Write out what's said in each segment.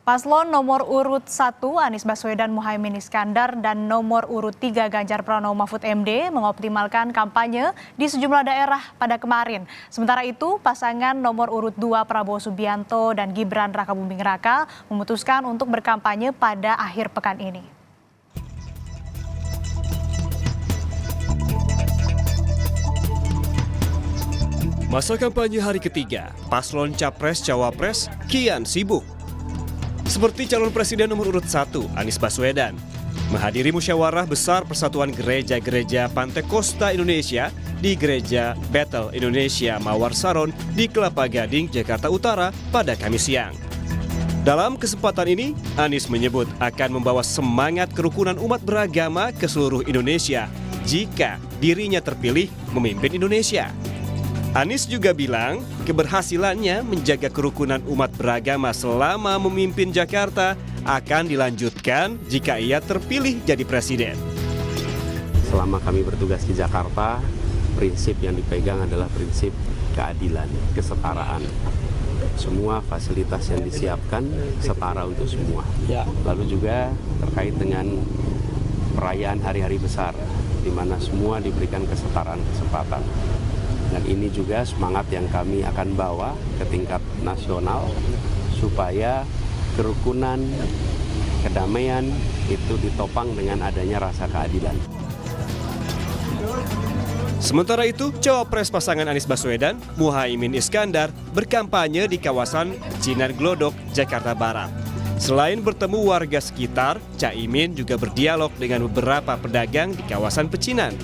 Paslon nomor urut 1 Anies Baswedan Muhaimin Iskandar dan nomor urut 3 Ganjar Pranowo Mahfud MD mengoptimalkan kampanye di sejumlah daerah pada kemarin. Sementara itu, pasangan nomor urut 2 Prabowo Subianto dan Gibran Rakabuming Raka memutuskan untuk berkampanye pada akhir pekan ini. Masa kampanye hari ketiga, paslon Capres-Cawapres kian sibuk. Seperti calon presiden nomor urut 1, Anies Baswedan, menghadiri musyawarah besar Persatuan Gereja-Gereja Pantekosta Indonesia di Gereja Bethel Indonesia Mawar Saron di Kelapa Gading, Jakarta Utara pada Kamis siang. Dalam kesempatan ini, Anies menyebut akan membawa semangat kerukunan umat beragama ke seluruh Indonesia jika dirinya terpilih memimpin Indonesia. Anies juga bilang keberhasilannya menjaga kerukunan umat beragama selama memimpin Jakarta akan dilanjutkan jika ia terpilih jadi presiden. Selama kami bertugas di Jakarta, prinsip yang dipegang adalah prinsip keadilan, kesetaraan. Semua fasilitas yang disiapkan setara untuk semua. Lalu juga terkait dengan perayaan hari-hari besar, di mana semua diberikan kesetaraan kesempatan. Dan ini juga semangat yang kami akan bawa ke tingkat nasional supaya kerukunan, kedamaian itu ditopang dengan adanya rasa keadilan. Sementara itu, cawapres pasangan Anies Baswedan, Muhaimin Iskandar, berkampanye di kawasan Pecinan Glodok, Jakarta Barat. Selain bertemu warga sekitar, Caimin juga berdialog dengan beberapa pedagang di kawasan Pecinan.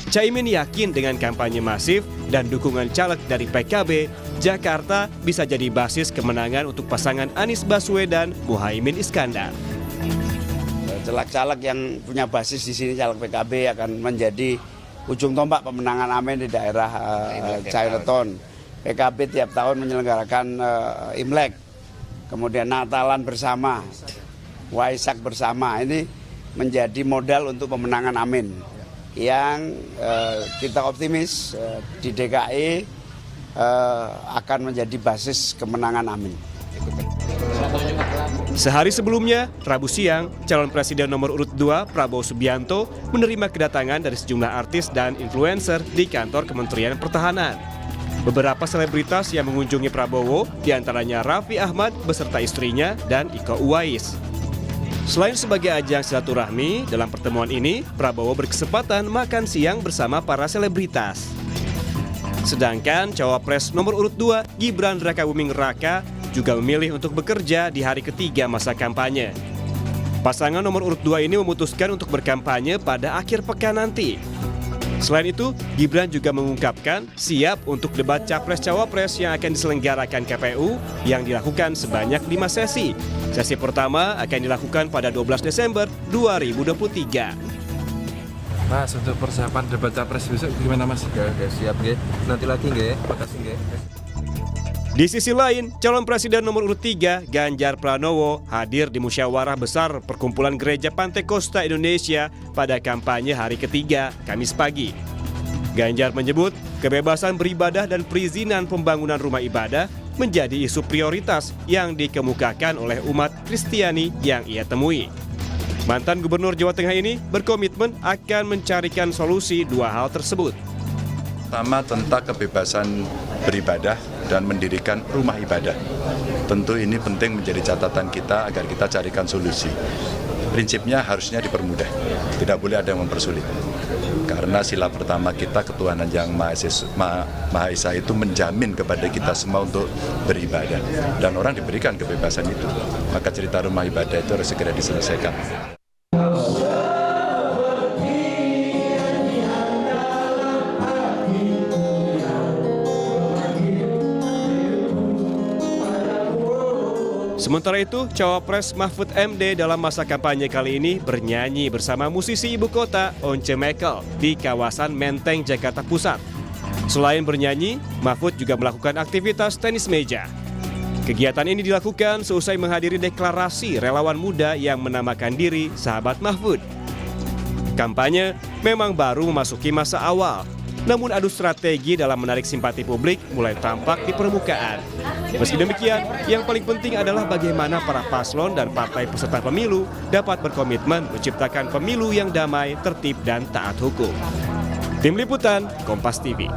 Caimin yakin dengan kampanye masif dan dukungan caleg dari PKB, Jakarta bisa jadi basis kemenangan untuk pasangan Anies Baswedan, Muhaimin Iskandar. Caleg-caleg yang punya basis di sini, caleg PKB akan menjadi ujung tombak pemenangan Amin di daerah Chinatown. PKB tiap tahun menyelenggarakan Imlek, kemudian Natalan bersama, Waisak bersama. Ini menjadi modal untuk pemenangan Amin. Yang kita optimis di DKI akan menjadi basis kemenangan Amin. Sehari sebelumnya, Rabu siang, calon presiden nomor urut 2 Prabowo Subianto menerima kedatangan dari sejumlah artis dan influencer di kantor Kementerian Pertahanan. Beberapa selebritas yang mengunjungi Prabowo, diantaranya Raffi Ahmad beserta istrinya dan Iko Uwais. Selain sebagai ajang silaturahmi, dalam pertemuan ini Prabowo berkesempatan makan siang bersama para selebritas. Sedangkan cawapres nomor urut 2 Gibran Rakabuming Raka juga memilih untuk bekerja di hari ketiga masa kampanye. Pasangan nomor urut 2 ini memutuskan untuk berkampanye pada akhir pekan nanti. Selain itu, Gibran juga mengungkapkan siap untuk debat Capres-Cawapres yang akan diselenggarakan KPU yang dilakukan sebanyak 5 sesi. Sesi pertama akan dilakukan pada 12 Desember 2023. Mas, untuk persiapan debat Capres besok gimana Mas? Oke, siap nggih. Nanti lagi nggih. Makasih nggih. Di sisi lain, calon presiden nomor urut 3 Ganjar Pranowo hadir di musyawarah besar Perkumpulan Gereja Pantekosta Indonesia pada kampanye hari ketiga, Kamis pagi. Ganjar menyebut kebebasan beribadah dan perizinan pembangunan rumah ibadah menjadi isu prioritas yang dikemukakan oleh umat Kristiani yang ia temui. Mantan Gubernur Jawa Tengah ini berkomitmen akan mencarikan solusi dua hal tersebut. Pertama, tentang kebebasan beribadah dan mendirikan rumah ibadah. Tentu ini penting menjadi catatan kita agar kita carikan solusi. Prinsipnya harusnya dipermudah, tidak boleh ada yang mempersulit. Karena sila pertama kita, ketuhanan yang Maha Esa itu menjamin kepada kita semua untuk beribadah. Dan orang diberikan kebebasan itu. Maka cerita rumah ibadah itu harus segera diselesaikan. Sementara itu, cawapres Mahfud MD dalam masa kampanye kali ini bernyanyi bersama musisi ibu kota Once Mekel di kawasan Menteng, Jakarta Pusat. Selain bernyanyi, Mahfud juga melakukan aktivitas tenis meja. Kegiatan ini dilakukan seusai menghadiri deklarasi relawan muda yang menamakan diri Sahabat Mahfud. Kampanye memang baru memasuki masa awal, namun adu strategi dalam menarik simpati publik mulai tampak di permukaan. Meski demikian, yang paling penting adalah bagaimana para paslon dan partai peserta pemilu dapat berkomitmen menciptakan pemilu yang damai, tertib, dan taat hukum. Tim Liputan, Kompas TV.